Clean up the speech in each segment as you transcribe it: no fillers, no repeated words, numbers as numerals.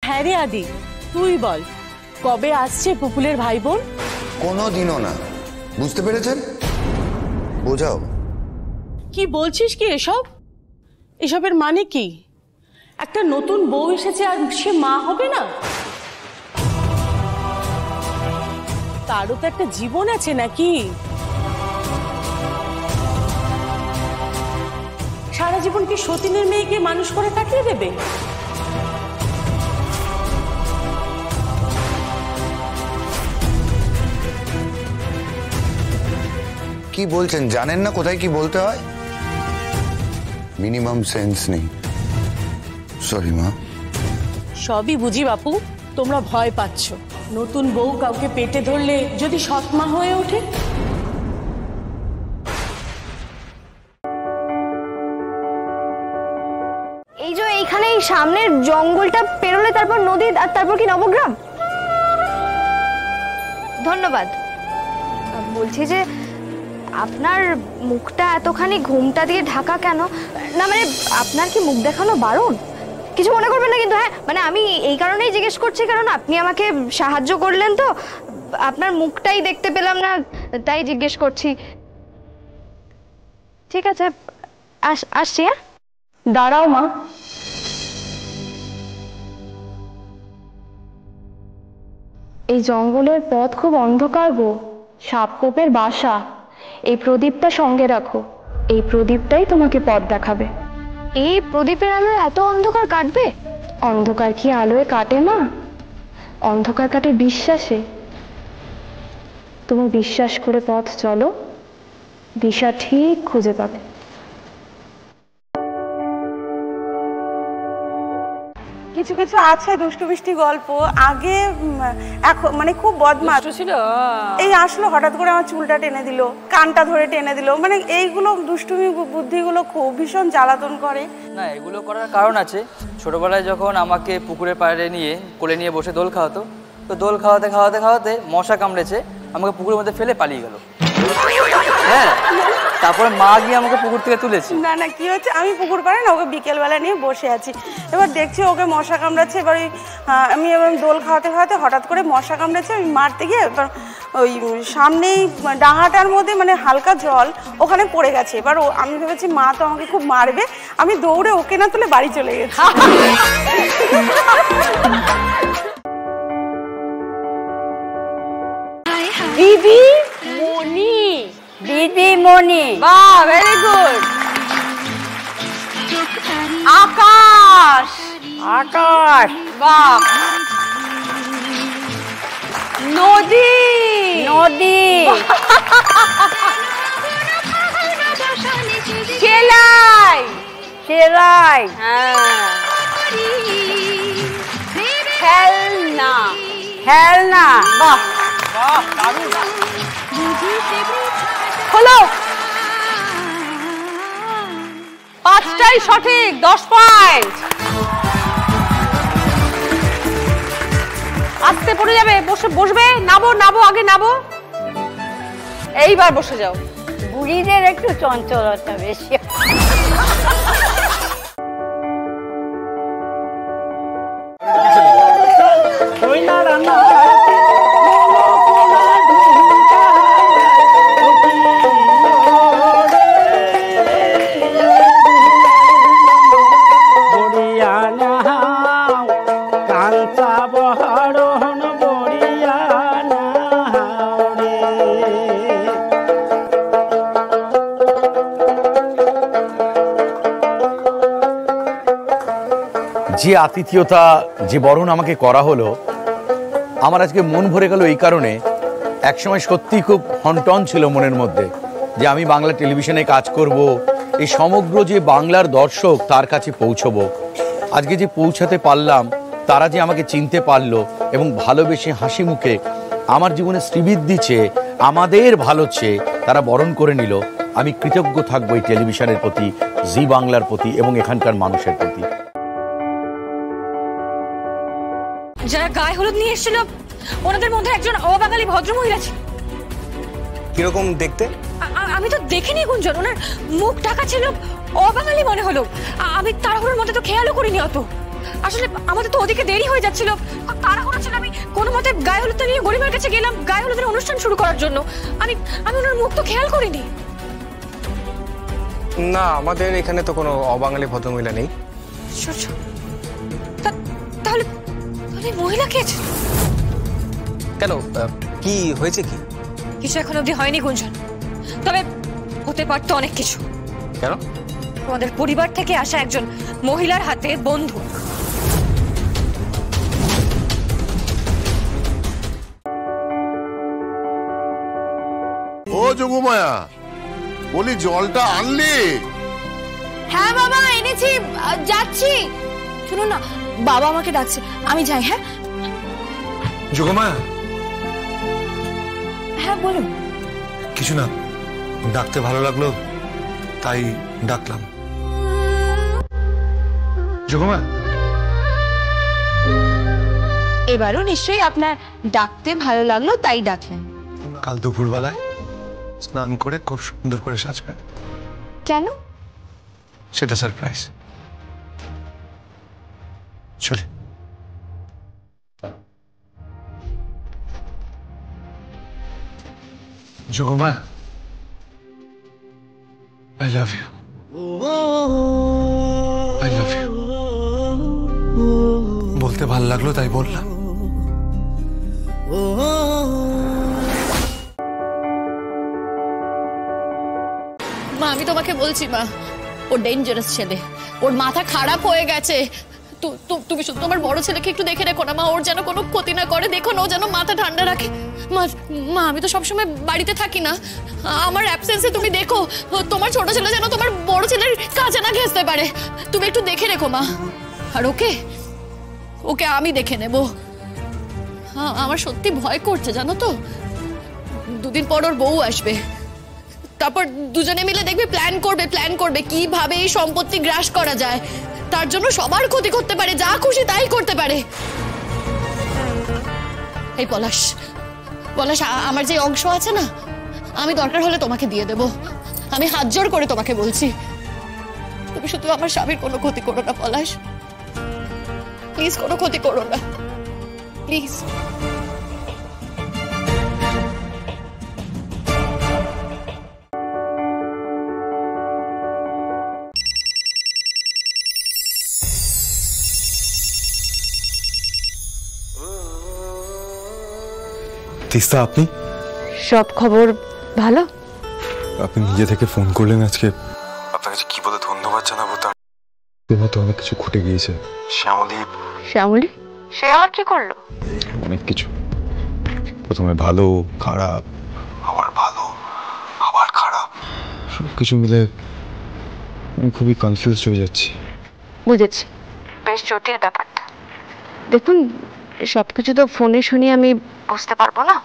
হ্যাঁ রে আদি, তুই বল কবে আসছে পুপুলের ভাই বোন? কোনোদিনও না, বুঝতে পেরেছেন? বোঝাও। কি বলছিস কি এসব? এসবের মানে কি? একটা নতুন বউ এসেছে আর সে মা হবে না? তারও তো একটা জীবন আছে নাকি? সারা জীবন কি সতীনের মেয়েকে মানুষ করে কাটিয়ে দেবে? কি বলছেন? জানেন না কোথায় কি বলতে হয়? মিনিমাম সেন্স নেই। সরি মা। সবই বুঝি বাপু, তোমরা ভয় পাচ্ছ। নতুন বউ কাউকে পেটে ধরলে যদি সৎ মা হয়ে ওঠে? এই যে এইখানে এই সামনের জঙ্গলটা পেরোলে তারপর নদী আর তারপর কি নবগ্রাম। ধন্যবাদ। বলছি যে আপনার মুখটা এতখানি ঘুমটা দিয়ে ঢাকা কেন? না মানে আপনার কি মুখ দেখানো বারণ? কিছু মনে করবেন না কিন্তু। হ্যাঁ মানে আমি এই কারণেই জিজ্ঞেস করছি, কারণ আপনি আমাকে সাহায্য করলেন, তো আপনার মুখটাই দেখতে পেলাম না, তাই জিজ্ঞেস করছি। ঠিক আছে, আসছি। হ্যাঁ দাঁড়াও মা। এই জঙ্গলের পথ খুব অন্ধকার গো, সাপকোপের বাসা। এই প্রদীপটা সঙ্গে রাখো, এই প্রদীপটাই তোমাকে পথ দেখাবে। এই প্রদীপের আলোয় এত অন্ধকার কাটবে? অন্ধকার কি আলোয় কাটে মা? অন্ধকার কাটে বিশ্বাসে। তুমি বিশ্বাস করে পথ চলো, দিশা ঠিক খুঁজে পাবে। কিছু কিছু আছে দুষ্টু মিষ্টি গল্প। আগে এখন মানে খুব বদমাশ ছিল। এই আসলো হঠাৎ করে আমার চুলটা টেনে দিল, কানটা ধরে টেনে দিল, মানে এইগুলো দুষ্টুমি বুদ্ধিগুলো খুব ভীষণ জ্বালাতন করে। না, এগুলো করার কারণ আছে। ছোটবেলায় যখন আমাকে পুকুরের পাড়ে নিয়ে কোলে নিয়ে বসে দোল খাওয়াতো, তো দোল খাওয়াতে খাওয়াতে খাওয়াতে মশা কামড়েছে, আমাকে পুকুরের মধ্যে ফেলে পালিয়ে গেল। হ্যাঁ, তারপরে মা গিয়ে আমাকে পুকুর থেকে তুলেছে। না না, কি হচ্ছে, আমি পুকুর পাড়ে না ওকে বিকেলবেলা নিয়ে বসে আছি, এবার দেখছি ওকে মশা কামড়াচ্ছে। এবার আমি এবার দোল খাওয়াতে খাওয়াতে হঠাৎ করে মশা কামড়েছে, আমি মারতে গিয়ে এবার ওই সামনেই ডাঙাটার মধ্যে মানে হালকা জল ওখানে পড়ে গেছে। এবার আমি ভেবেছি মা তো আমাকে খুব মারবে, আমি দৌড়ে ওকে না তুলে বাড়ি চলে গেছি। দিদি মনি, দিদি মনি, বাহ ভেরি গুড। আকাশ, আকাশ, বাহ। নদী, নদী, সেলাই, সেলাই, খেলনা, খেলনা। বাহ হলো। পাঁচটাই সঠিক, 10 পয়েন্ট। আস্তে পড়ে যাবে, বসবে, নাবো নাবো, আগে নাবো। এইবার বসে যাও। বুড়িদের একটু চঞ্চলতা বেশি। যে আতিথেয়তা, যে বরণ আমাকে করা হলো, আমার আজকে মন ভরে গেল এই কারণে। একসময় সত্যিই খুব হন্টন ছিল মনের মধ্যে যে আমি বাংলা টেলিভিশনে কাজ করব, এই সমগ্র যে বাংলার দর্শক তার কাছে পৌঁছবো। আজকে যে পৌঁছাতে পারলাম, তারা যে আমাকে চিনতে পারলো এবং ভালোবেসে হাসি মুখে আমার জীবনে শ্রীবৃদ্ধি চেয়ে, আমাদের ভালো চেয়ে তারা বরণ করে নিল, আমি কৃতজ্ঞ থাকবো এই টেলিভিশনের প্রতি, জি বাংলার প্রতি এবং এখানকার মানুষের প্রতি। যারা গায়ে হলুদ নিয়ে এসেছিল ওনাদের মধ্যে একজন অবাঙালি ভদ্রমহিলা ছিল। কিরকম দেখতে? আমি তো দেখিনি গুঞ্জন, ওনার মুখ ঢাকা ছিল, অবাঙালি মনে হলো। আমি তাড়াহুড়োর মধ্যে তো খেয়ালও করিনি অত। আসলে আমাদের তো ওদিকে দেরি হয়ে যাচ্ছিল, খুব তাড়াহুড়ো ছিল। আমি কোনো মতে গায়ে হলুদটা নিয়ে গরিবের কাছে গেলাম গায়ে হলুদের অনুষ্ঠান শুরু করার জন্য। আমি ওনার মুখ তো খেয়াল করিনি। না, আমাদের এখানে তো কোনো অবাঙালি ভদ্রমহিলা নেই। তাহলে মহিলা কে? কেন, কি হয়েছে? কি কিছু এখন অবধি হয়নি গুঞ্জন, তবে হতে পারতো অনেক কিছু। কেন? তোমাদের পরিবার থেকে আসা একজন মহিলার হাতে বন্দুক। ও যোগমায়া, বলি জলটা আনলি? হ্যাঁ বাবা এনেছি, যাচ্ছি। শুনো না, বাবা আমাকে ডাকছে, আমি যাই। হ্যাঁ যোগমায়া। হ্যাঁ বলুন। কিছু না, ডাকতে ভালো লাগলো তাই ডাকলাম। যোগমায়া, এবারও নিশ্চয়ই আপনার ডাকতে ভালো লাগলো তাই ডাকলেন। কাল দুপুরবেলায় স্নান করে খুব সুন্দর করে সাজবে। কেন? সেটা সারপ্রাইজ। চলে। Yogamaya, I love you. I love you. বলতে ভালো লাগলো তাই বললাম। মা আমি তোমাকে বলছি মা, ও ডেঞ্জারাস ছেলে, ওর মাথা খারাপ হয়ে গেছে। তুমি শুধু তোমার বড় ছেলেকে একটু দেখে রেখো না মা, ওর যেন কোনো ক্ষতি না করে। দেখো না ও যেন মাথা ঠান্ডা রাখে। মা আমি তো সবসময় বাড়িতে থাকি না, আমার অ্যাবসেন্সে তুমি দেখো তোমার ছোট ছেলে যেন তোমার বড় ছেলের কাছে না ঘেঁষতে পারে। তুমি একটু দেখে রেখো মা। আর ওকে আমি দেখে নেব। আমার সত্যি ভয় করছে জানো তো। দুদিন পর ওর বউ আসবে, তারপর দুজনে মিলে দেখবে প্ল্যান করবে কিভাবে এই সম্পত্তি গ্রাস করা যায়। তার জন্য সবার ক্ষতি করতে পারে, যা খুশি তাই করতে পারে। এই পলাশ আমার যে অংশ আছে না, আমি দরকার হলে তোমাকে দিয়ে দেব। আমি হাত জোর করে তোমাকে বলছি, তুমি শুধু আমার স্বামীর কোনো ক্ষতি করো না পলাশ, প্লিজ কোনো ক্ষতি করো না, প্লিজ। তিস্তা, আপনি? সব খবর ভালো? আপনি নিজে থেকে ফোন করলেন আজকে। আপনার কাছে কি বলে ধন্যবাদ জানাবো, তার মতো অনেক কিছু ঘটে গিয়েছে। শ্যামলী সে আর কি করলো? অনেক কিছু, প্রথমে ভালো খারাপ, আবার ভালো আবার খারাপ, সবকিছু মিলে আমি খুবই কনফিউজড হয়ে যাচ্ছি। বুঝেছি, বেশ জটিল ব্যাপারটা। দেখুন, সবকিছু তো ফোনে শুনে আমি বুঝতে পারবো না,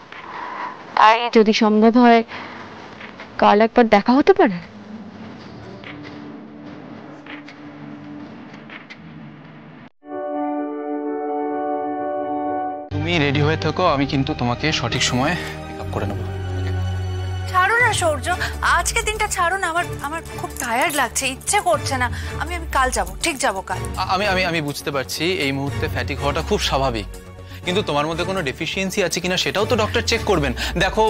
তাই যদি সম্ভব হয় কাল একবার দেখা হতে পারে। তুমি রেডি হয়ে থাকো, আমি কিন্তু তোমাকে সঠিক সময়ে পিকআপ করে নেবো। ছাড়ো না সূর্য, আজকে দিনটা ছাড়ো না। আমার খুব টায়ার্ড লাগছে, ইচ্ছে করছে না। আমি কাল যাব, ঠিক যাব কাল। আমি বুঝতে পারছি এই মুহূর্তে ফ্যাটিক হওয়াটা খুব স্বাভাবিক, কিন্তু তোমার মধ্যে কোনো ডেফিসিয়েন্সি আছে কিনা সেটাও তো ডক্টর চেক করবেন। দেখো,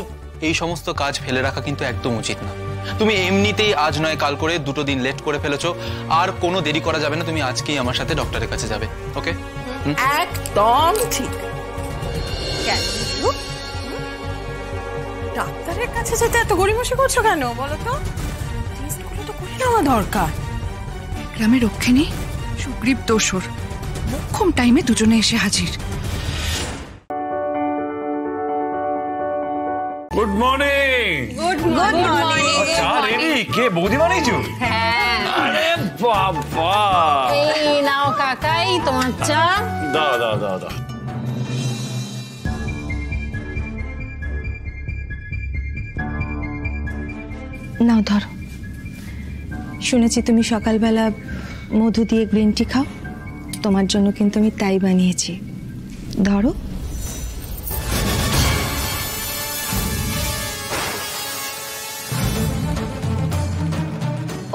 এই সমস্ত কাজ ফেলে রাখা কিন্তু একদম উচিত না। তুমি এমনিতেই আজ নয় কাল করে 2 দিন লেট করে ফেলেছো, আর কোনো দেরি করা যাবে না। তুমি আজকেই আমার সাথে ডক্টরের কাছে যাবে, ওকে? একদম ঠিক। ডাক্তারের কাছে যেতে এত গড়িমসি করছো কেন বলো তো? টেস্টগুলো তো করে নেওয়া দরকার। গ্রামের রক্ষিণী সুগ্রীব দোসর মোক্ষম টাইমে দুজনে এসে হাজির। Good morning. Good morning. চা রেডি? কে বৌদি বানাইছো? হ্যাঁ। আরে বাবা, এই নাও কাকাই তোমার চা। দাও। নাও ধরো। শুনেছি তুমি সকালবেলা মধু দিয়ে গ্রিন টি খাও, তোমার জন্য কিন্তু আমি তাই বানিয়েছি। ধরো।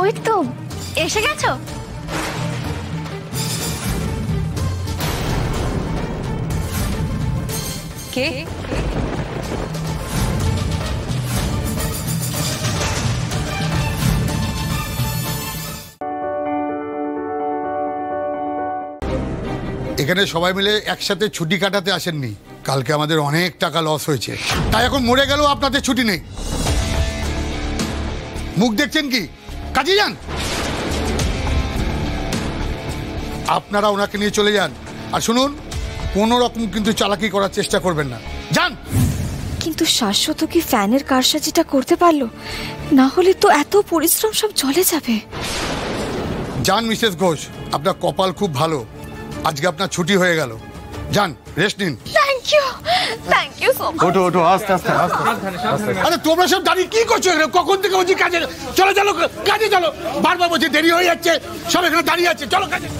ওই তো এসে গেছো। কে? এখানে সবাই মিলে একসাথে ছুটি কাটাতে আসেননি, কালকে আমাদের অনেক টাকা লস হয়েছে, তাই এখন মরে গেলেও আপনাদের ছুটি নেই। মুখ দেখছেন কি? কাজে যান। আপনারা ওনাকে নিয়ে চলে যান। আর শুনুন, কোনো রকম কিন্তু চালাকি করার চেষ্টা করবেন না। যান। কিন্তু শাশ্বত কি ফ্যানের কারসাজিটা করতে পারলো? না হলে তো এত পরিশ্রম সব চলে যাবে। যান মিসেস ঘোষ, আপনার কপাল খুব ভালো, আজকে আপনার ছুটি হয়ে গেল। যান, রেস্ট নিন। Thank you so much. ওঠো ওঠো, আস্তে আস্তে আস্তে। আরে তোমরা সব দাঁড়িয়ে কি করছো? কখন থেকে বলছি কাজে চলো, চলো কাজে চলো। বারবার বলছি দেরি হয়ে যাচ্ছে, সব এখানে দাঁড়িয়ে আছে, চলো কাজে।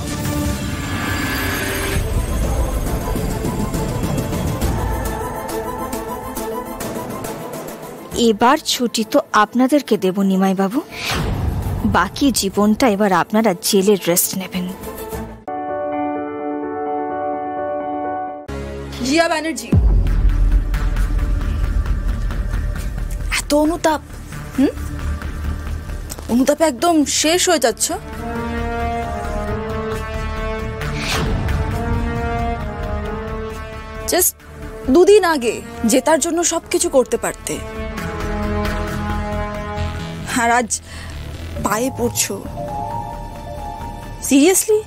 এবার ছুটি তো আপনাদেরকে দেব নিমাই বাবু, বাকি জীবনটা এবার আপনারা জেলের রেস্ট নেবেন। জিয়া ব্যানার্জি, এত অনুতাপ, অনুতাপে একদম শেষ হয়ে যাচ্ছ। জাস্ট দুদিন আগে জেতার জন্য সবকিছু করতে পারতে, আর আজ পায়ে পড়ছো। সিরিয়াসলি?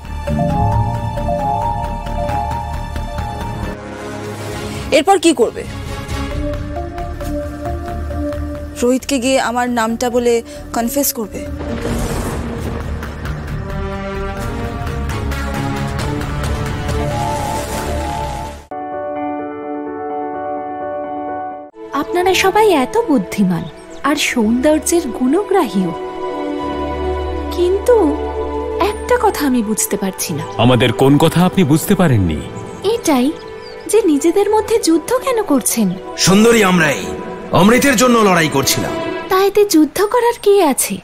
এরপর কি করবে? রোহিতকে গিয়ে আমার নামটা বলে কনফেস করবে? আপনারা সবাই এত বুদ্ধিমান আর সৌন্দর্যের গুণগ্রাহীও, কিন্তু একটা কথা আমি বুঝতে পারছি না। আমাদের কোন কথা আপনি বুঝতে পারেননি? এটাই যে নিজেদের মধ্যে যুদ্ধ কেন করছেন? সুন্দরী আমরাই অমৃতের জন্য লড়াই করছিলাম। তাইতে যুদ্ধ করার কি আছে?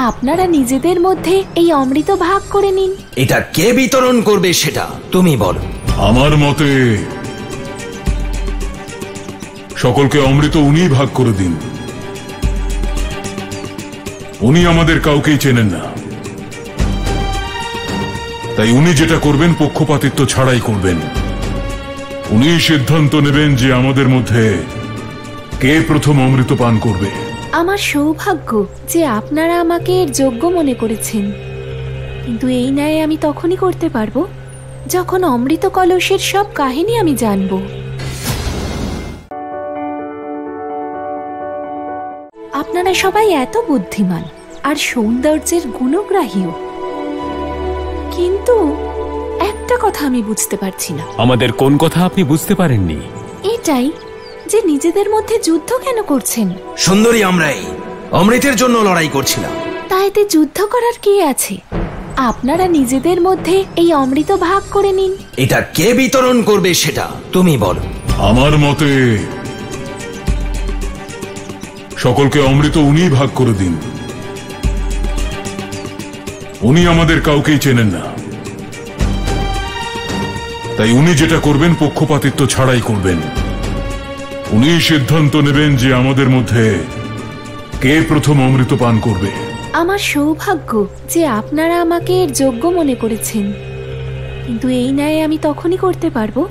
আপনারা নিজেদের মধ্যে এই অমৃত ভাগ করে নিন। এটা কে বিতরণ করবে সেটা তুমি বলো। আমার মতে সকলকে অমৃত উনিই ভাগ করে দিন। উনি আমাদের কাউকেই চেনেন না, তাই উনি যেটা করবেন পক্ষপাতিত্ব ছাড়াই করবেন। উনি সিদ্ধান্ত নেবেন যে আমাদের মধ্যে কে প্রথম অমৃত পান করবে। আমার সৌভাগ্য যে আপনারা আমাকে এর যোগ্য মনে করেছেন, কিন্তু এই ন্যায় আমি তখনই করতে পারবো যখন অমৃত কলসের সব কাহিনী আমি জানবো। আপনারা সবাই এত বুদ্ধিমান আর সৌন্দর্যের গুণগ্রাহীও, কিন্তু একটা কথা আমি বুঝতে পারছি না। আমাদের কোন কথা আপনি বুঝতে পারেননি? এটাই যে নিজেদের মধ্যে যুদ্ধ কেন করছেন? সুন্দরী আমরাই অমৃতের জন্য লড়াই করছিলাম। তাইতে যুদ্ধ করার কি আছে? আপনারা নিজেদের মধ্যে এই অমৃত ভাগ করে নিন। এটা কে বিতরণ করবে সেটা তুমি বলো। আমার মতে সকলকে অমৃত উনিই ভাগ করে দিন। উনি আমাদের কাউকেই চেনেন না, তাই উনি যেটা করবেন পক্ষপাতিত্ব ছাড়াই করবেন। উনি সিদ্ধান্ত নেবেন যে আমাদের মধ্যে কে প্রথম অমৃত পান করবে। আমার সৌভাগ্য যে আপনারা আমাকে এর যোগ্য মনে করেছেন, কিন্তু এই ন্যায় আমি তখনই করতে পারবো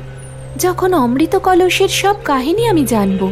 যখন অমৃত কলসের সব কাহিনী আমি জানবো।